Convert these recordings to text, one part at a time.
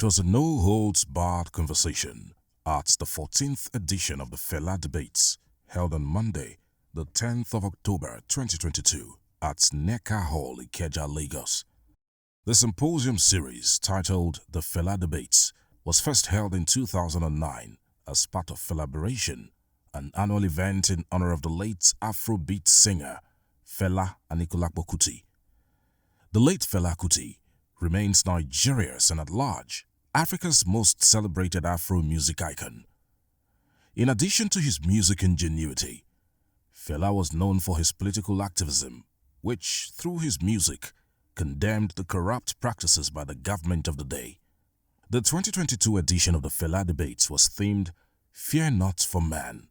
It was a no-holds-barred conversation at the 14th edition of the Fela Debates, held on Monday, the 10th of October 2022 at Neka Hall, Ikeja, Lagos. The symposium series, titled The Fela Debates, was first held in 2009 as part of Felabration, an annual event in honor of the late Afrobeat singer Fela Anikulapo Kuti. The late Fela Kuti remains Nigeria's and at large Africa's most celebrated Afro music icon. In addition to his music ingenuity, Fela was known for his political activism, which, through his music, condemned the corrupt practices by the government of the day. The 2022 edition of the Fela Debates was themed Fear Not for Man,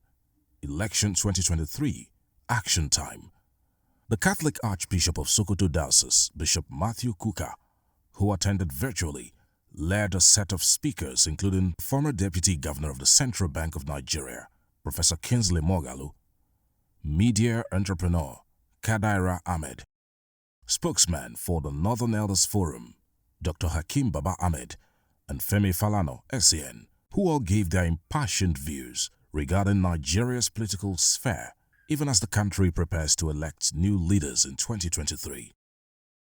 Election 2023, Action Time. The Catholic Archbishop of Sokoto Diocese, Bishop Matthew Kuka, who attended virtually, led a set of speakers including former Deputy Governor of the Central Bank of Nigeria, Professor Kingsley Moghalu, media entrepreneur Kadaira Ahmed, spokesman for the Northern Elders Forum, Dr. Hakim Baba Ahmed, and Femi Falana, SCN, who all gave their impassioned views regarding Nigeria's political sphere, even as the country prepares to elect new leaders in 2023.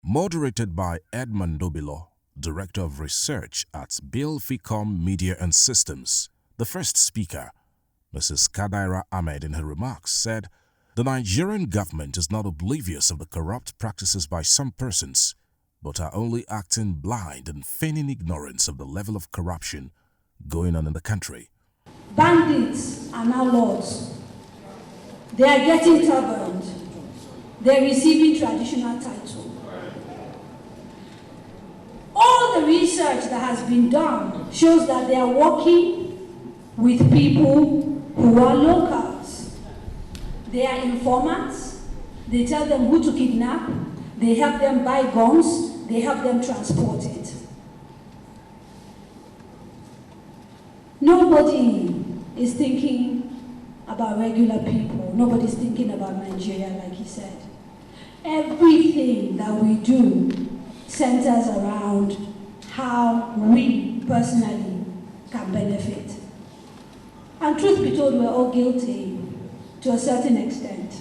Moderated by Edmund Dobilo, Director of Research at Bill Ficom Media and Systems, the first speaker, Mrs. Kadaira Ahmed, in her remarks said, "The Nigerian government is not oblivious of the corrupt practices by some persons, but are only acting blind and feigning ignorance of the level of corruption going on in the country." Bandits are now lords. They are getting turbaned. They are receiving traditional title. All the research that has been done shows that they are working with people who are locals. They are informants. They tell them who to kidnap. They help them buy guns. They help them transport it. Nobody is thinking about regular people. Nobody's thinking about Nigeria, like he said. Everything that we do centers around how we personally can benefit. And truth be told, we're all guilty to a certain extent.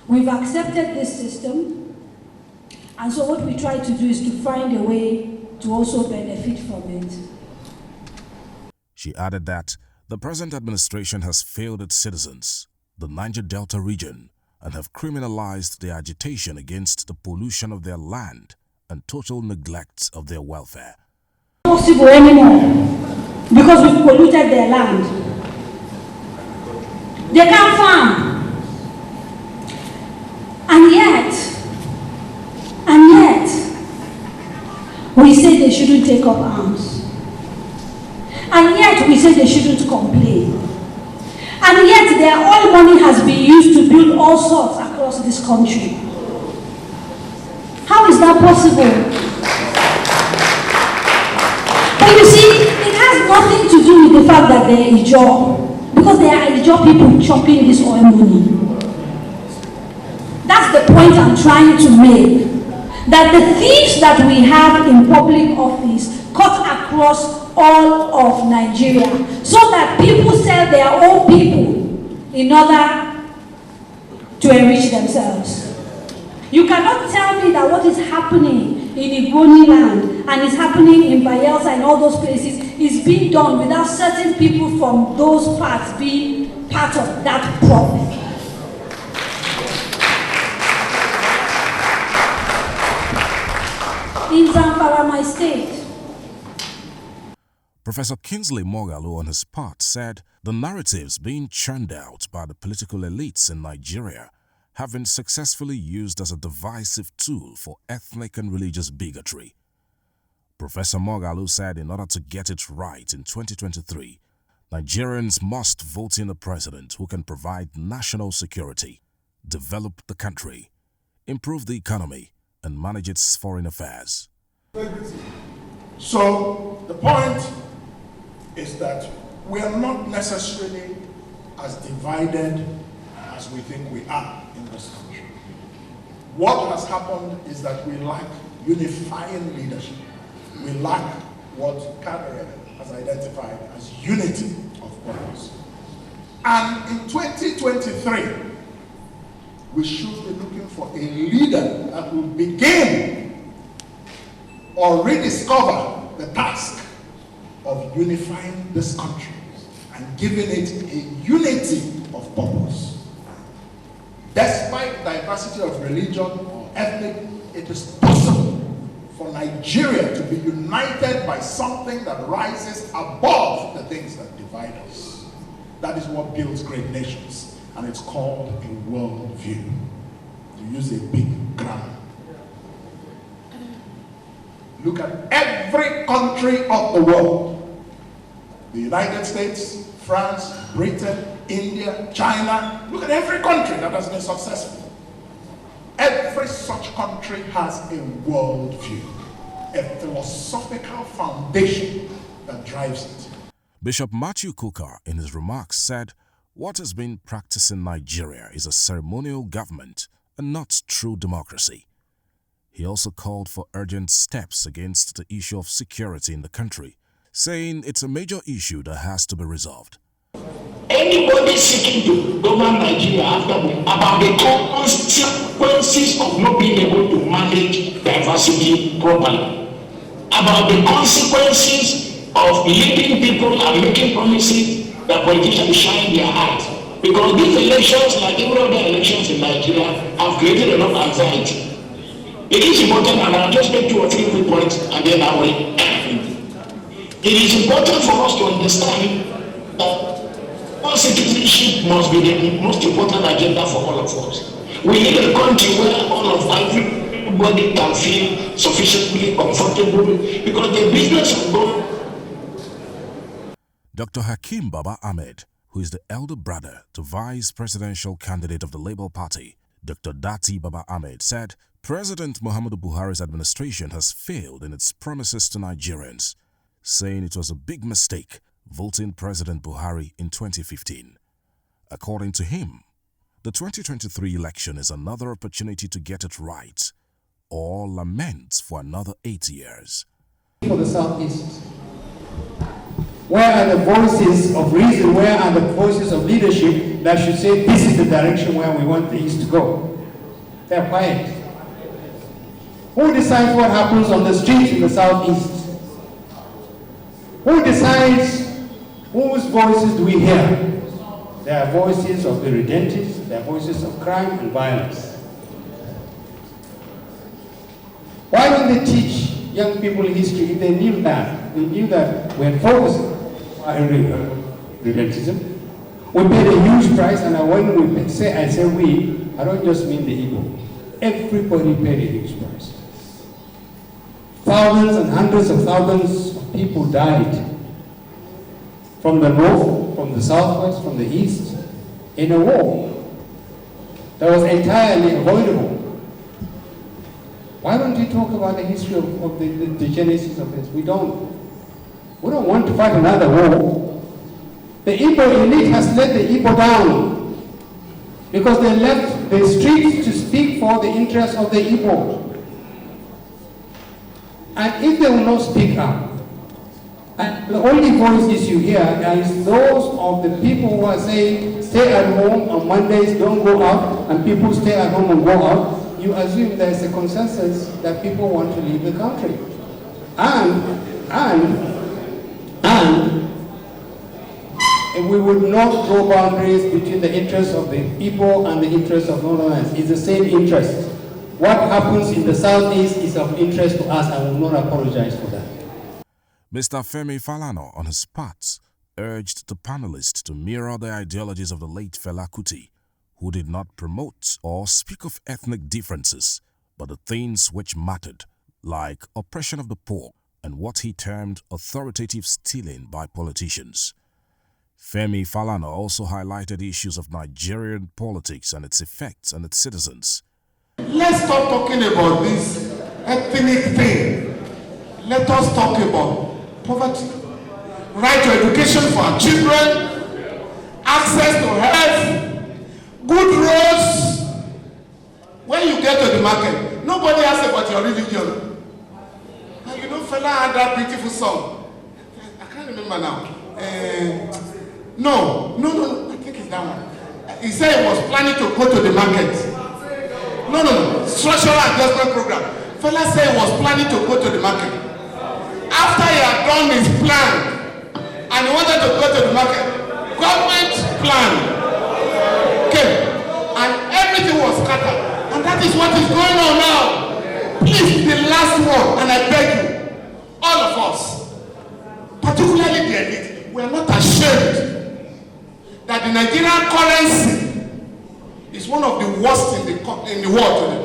We've accepted this system, and so what we try to do is to find a way to also benefit from it. She added that the present administration has failed its citizens, the Niger Delta region, and have criminalized their agitation against the pollution of their land and total neglect of their welfare. Not possible anymore because we've polluted their land. They can't farm. And yet, we say they shouldn't take up arms. And yet we say they shouldn't complain. And yet their oil money has been used to build all sorts across this country. How is that possible? But you see, it has nothing to do with the fact that they're Ijaw, because they are Ijaw people chopping this oil money. That's the point I'm trying to make. That the thieves that we have in public office cut across all of Nigeria, so that people sell their own people in order to enrich themselves. You cannot tell me that what is happening in Igoni land and is happening in Bayelsa and all those places is being done without certain people from those parts being part of that problem. In Zamfara, my state. Professor Kingsley Moghalu, on his part, said the narratives being churned out by the political elites in Nigeria have been successfully used as a divisive tool for ethnic and religious bigotry. Professor Moghalu said in order to get it right in 2023, Nigerians must vote in a president who can provide national security, develop the country, improve the economy, and manage its foreign affairs. So the point is that we are not necessarily as divided as we think we are in this country. What has happened is that we lack unifying leadership. We lack what Carter has identified as unity of purpose. And in 2023, we should be looking for a leader that will begin or rediscover the task of unifying this country and giving it a unity of purpose. Despite diversity of religion or ethnic, it is possible for Nigeria to be united by something that rises above the things that divide us. That is what builds great nations, and it's called a world view. To use a big grammar. Look at every country of the world. The United States, France, Britain, India, China. Look at every country that has been successful. Every such country has a world view, a philosophical foundation that drives it. Bishop Matthew Kukah, in his remarks, said, "What has been practiced in Nigeria is a ceremonial government and not true democracy." He also called for urgent steps against the issue of security in the country, saying it's a major issue that has to be resolved. Anybody seeking to govern Nigeria after about the consequences of not being able to manage diversity properly, about the consequences of leading people and making promises that politicians shine their eyes. Because these elections, like every other elections in Nigeria, have created a lot of anxiety. It is important, and I'll just make 2 or 3 quick points, and then I will end. It is important for us to understand that all citizenship must be the most important agenda for all of us. We need a country where all of everybody can feel sufficiently comfortable, because the business of God. Dr. Hakeem Baba Ahmed, who is the elder brother to vice presidential candidate of the Labour Party, Dr. Dati Baba Ahmed, said President Muhammadu Buhari's administration has failed in its promises to Nigerians, saying it was a big mistake voting President Buhari in 2015. According to him, the 2023 election is another opportunity to get it right, or lament for another 8 years. For the Southeast, where are the voices of reason, where are the voices of leadership that should say this is the direction where we want the East to go? They're quiet. Who decides what happens on the streets in the Southeast? Who decides whose voices do we hear? There are voices of the redentists, there are voices of crime and violence. Why don't they teach young people history if they knew that? They knew that we're focused on redentism. We paid a huge price, and when I say we, I don't just mean the Igbo. Everybody paid a huge price. Thousands and hundreds of thousands of people died from the north, from the southwest, from the east, in a war that was entirely avoidable. Why don't you talk about the history of the genesis of this? We don't want to fight another war. The Igbo elite has let the Igbo down because they left the streets to speak for the interests of the Igbo. And if they will not speak up, and the only voices you hear is those of the people who are saying, stay at home on Mondays, don't go out, and people stay at home and go out, you assume there's a consensus that people want to leave the country. And we would not draw boundaries between the interests of the people and the interests of Northerners. It's the same interest. What happens in the Southeast is of interest to us, and we will not apologize for that. Mr. Femi Falana, on his part, urged the panelists to mirror the ideologies of the late Fela Kuti, who did not promote or speak of ethnic differences, but the things which mattered, like oppression of the poor and what he termed authoritative stealing by politicians. Femi Falana also highlighted issues of Nigerian politics and its effects on its citizens. Let's stop talking about this ethnic thing. Let us talk about poverty, right to education for our children, access to health, good roads. When you get to the market, nobody asks about your religion. And you know, Fela had that beautiful song. I can't remember now. No. I think it's that one. He said he was planning to go to the market. No. Structural adjustment program. Fella said he was planning to go to the market. After he had done his plan and he wanted to go to the market, government plan came and everything was scattered. And that is what is going on now. Please, the last one, and I beg you, all of us, particularly the elite, we are not ashamed that the Nigerian currency is one of the worst in the world today.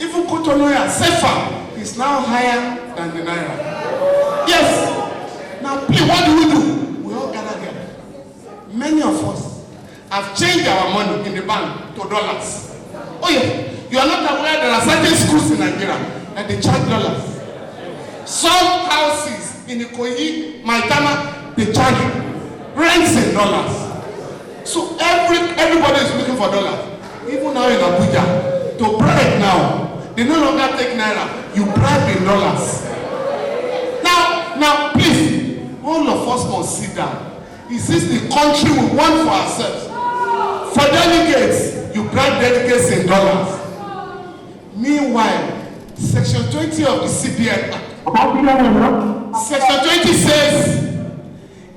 Even Cotonou Sefa is now higher than the Naira. Yes. Now, please, what do? We all gather here. Many of us have changed our money in the bank to dollars. Oh yeah. You are not aware there are certain schools in Nigeria that they charge dollars. Some houses in Ikoyi, Maitama, they charge rents in dollars. So everybody is looking for dollars. Even now in Abuja, to bribe now, they no longer take naira. You bribe in dollars. Now, please, all of us must sit down. Is this the country we want for ourselves? For delegates, you bribe delegates in dollars. Meanwhile, Section 20 of the CBN Act, Section 20 says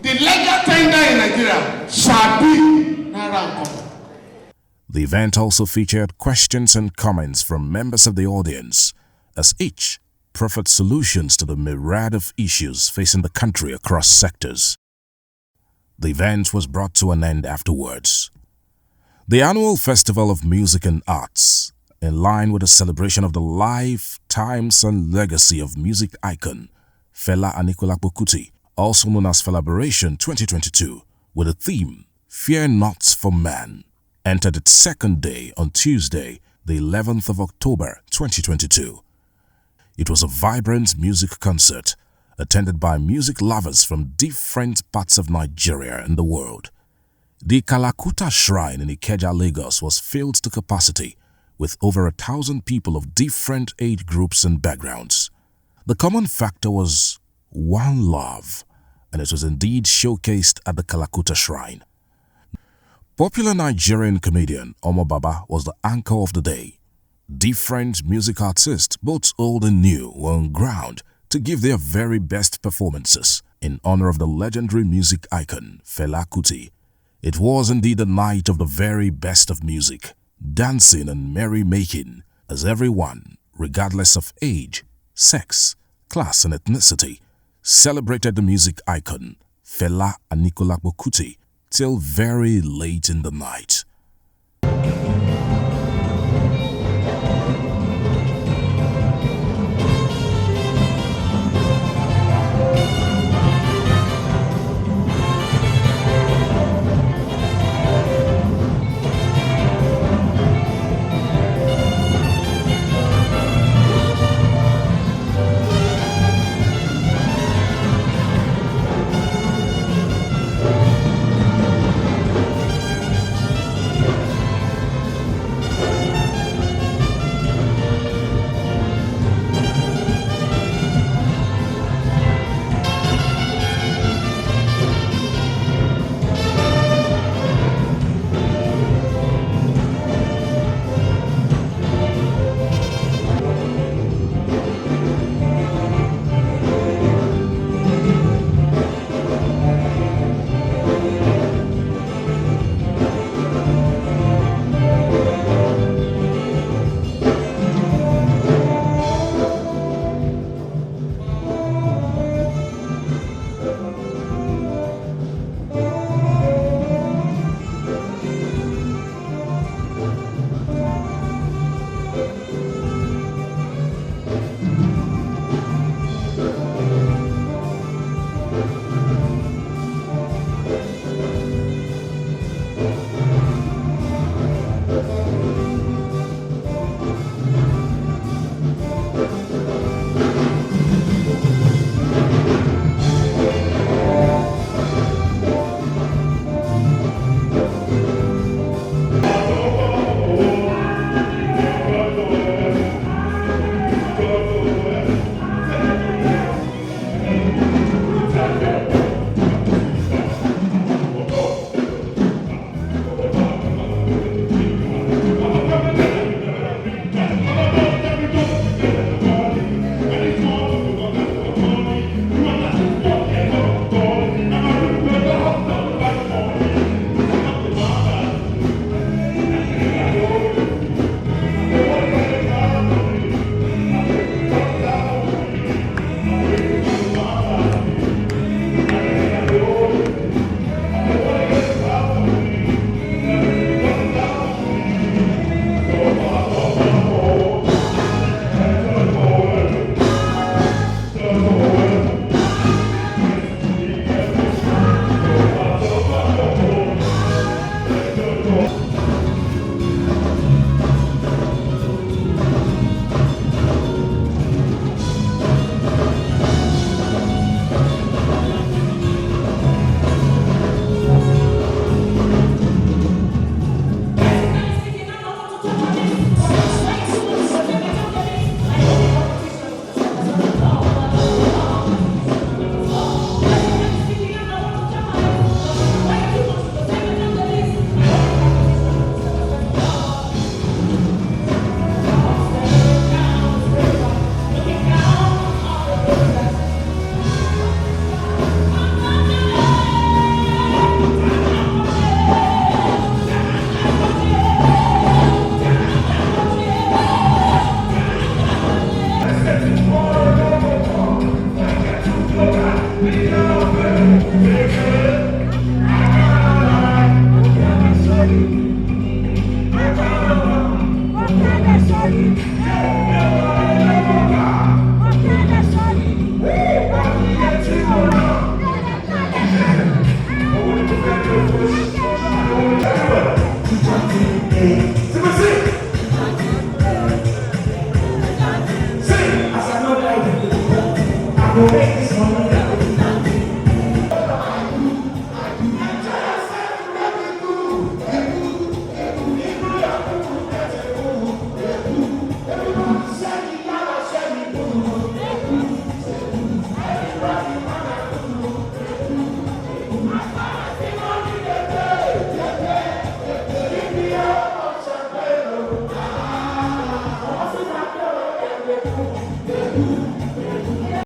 the legal tender in Nigeria shall be naira and kobo. The event also featured questions and comments from members of the audience, as each proffered solutions to the myriad of issues facing the country across sectors. The event was brought to an end afterwards. The annual Festival of Music and Arts, in line with the celebration of the life, times and legacy of music icon Fela Anikulapo Kuti, also known as Felabration 2022, with the theme Fear Not for Man, entered its second day on Tuesday, the 11th of October 2022. It was a vibrant music concert attended by music lovers from different parts of Nigeria and the world. The Kalakuta Shrine in Ikeja, Lagos was filled to capacity with over 1,000 people of different age groups and backgrounds. The common factor was one love, and it was indeed showcased at the Kalakuta Shrine. Popular Nigerian comedian Omo Baba was the anchor of the day. Different music artists, both old and new, were on ground to give their very best performances in honor of the legendary music icon Fela Kuti. It was indeed a night of the very best of music, dancing and merry-making, as everyone, regardless of age, sex, class and ethnicity, celebrated the music icon Fela Anikulapo Kuti till very late in the night.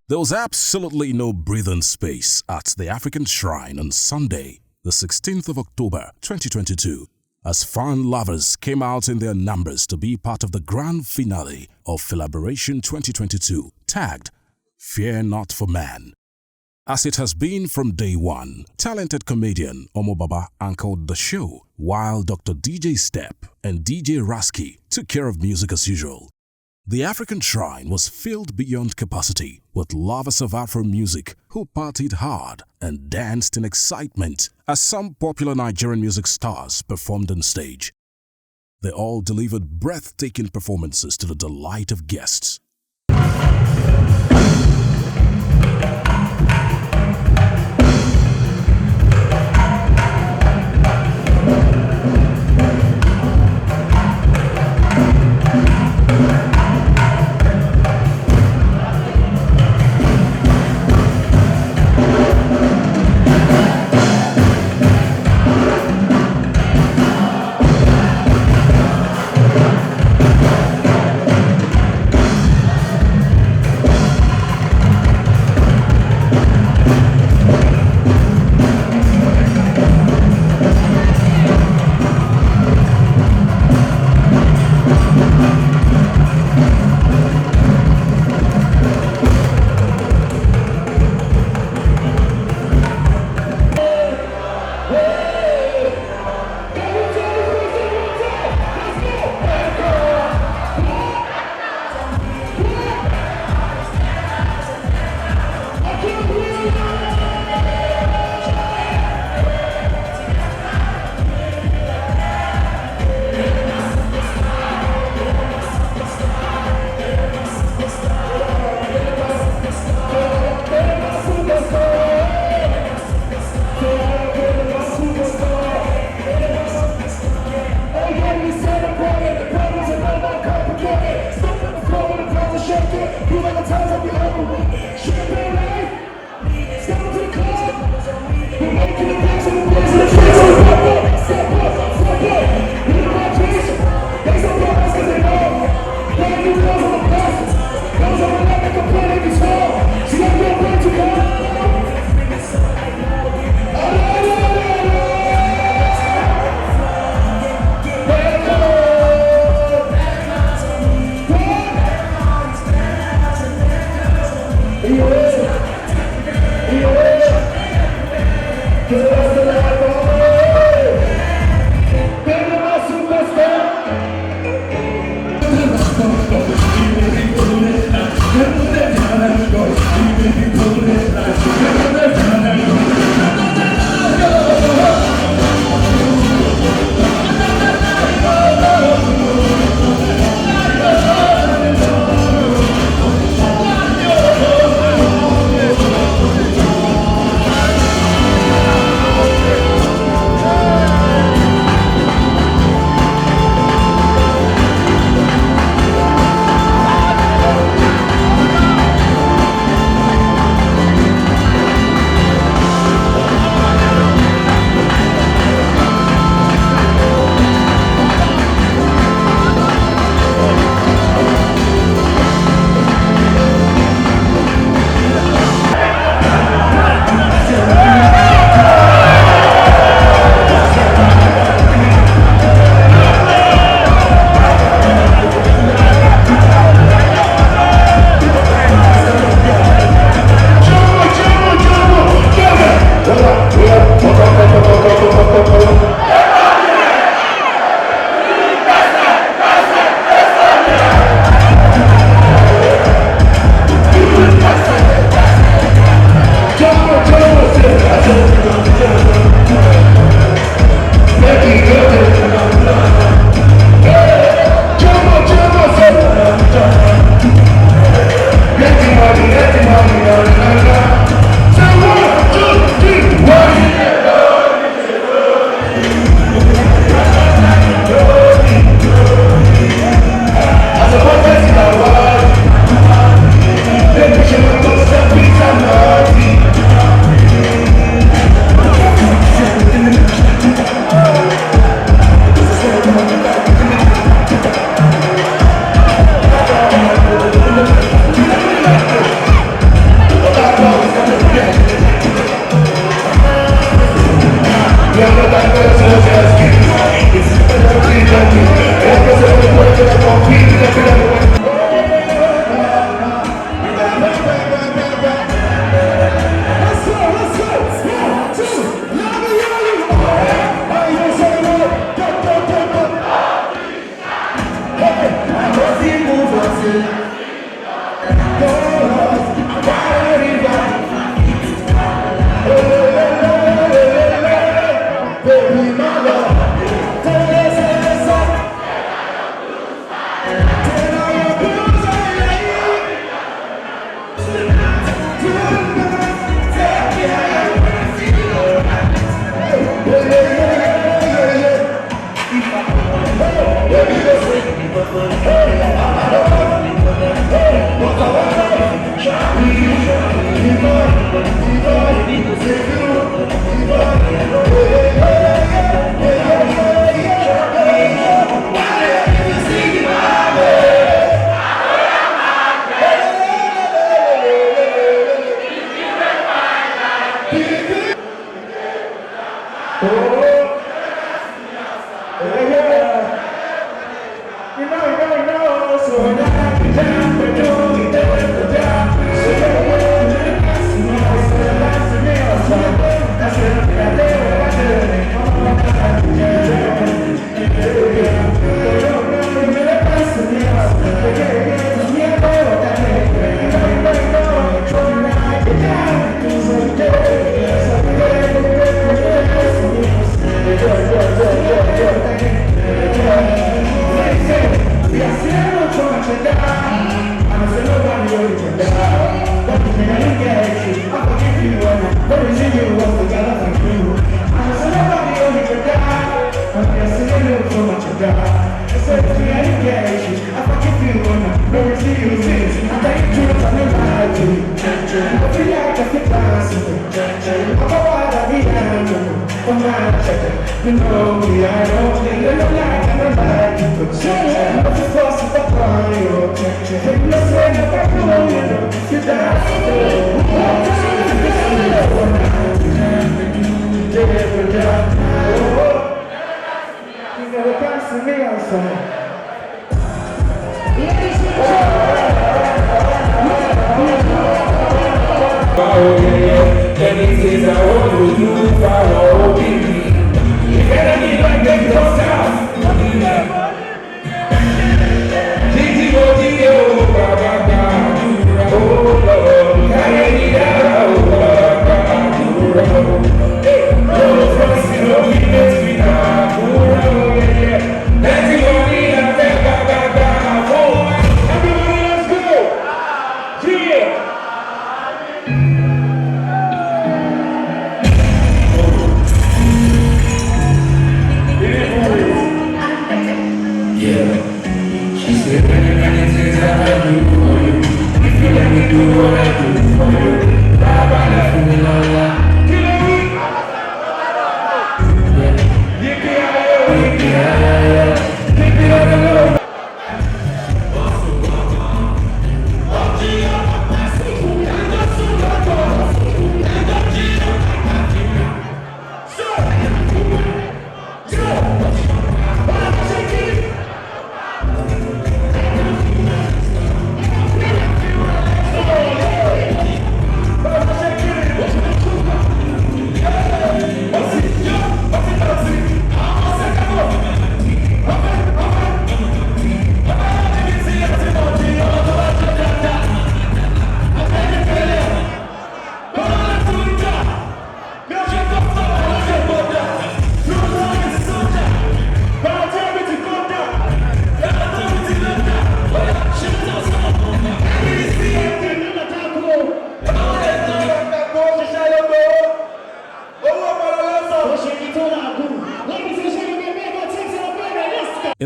There was absolutely no breathing space at the African Shrine on Sunday, the 16th of October 2022, as fan lovers came out in their numbers to be part of the grand finale of Felabration 2022, tagged Fear Not for Man. As it has been from day one, talented comedian Omo Baba anchored the show, while Dr. DJ Step and DJ Rasky took care of music as usual. The African Shrine was filled beyond capacity with lovers of Afro music who partied hard and danced in excitement as some popular Nigerian music stars performed on stage. They all delivered breathtaking performances to the delight of guests.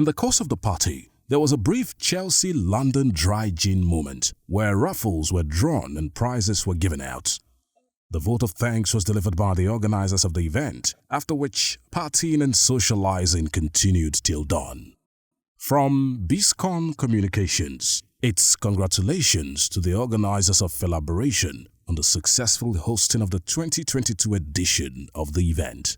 In the course of the party, there was a brief Chelsea-London dry gin moment where raffles were drawn and prizes were given out. The vote of thanks was delivered by the organizers of the event, after which partying and socializing continued till dawn. From Biscon Communications, it's congratulations to the organizers of Felabration on the successful hosting of the 2022 edition of the event.